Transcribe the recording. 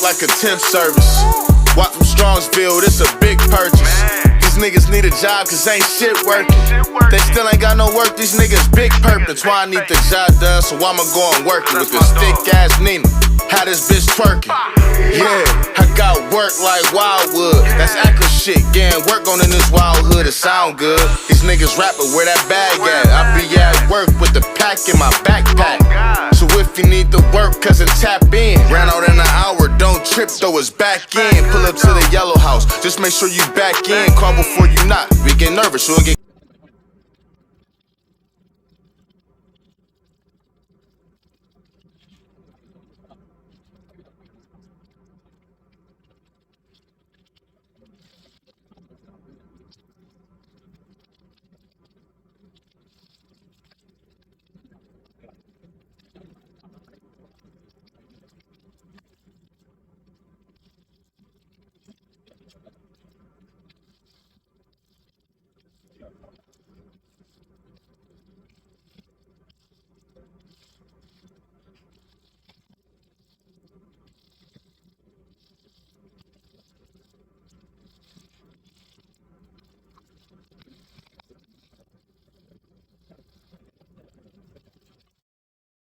like a temp service. Walk from Strongsville, this a big purchase. These niggas need a job cause ain't shit working. They still ain't got no work, these niggas big purpose. Why I need the job done, so I'ma go and work it with this thick ass Nina. How this bitch twerking? Yeah, I got work like Wildwood. That's accurate shit, getting work on in this wild hood, it sound good. These niggas rapping, where that bag at? I be at work with the pack in my backpack. So if you need the work, cousin, tap in. Ran out in an hour, don't trip, throw us back in. Pull up to the yellow house, just make sure you back in. Call before you knock, we get nervous, you'll get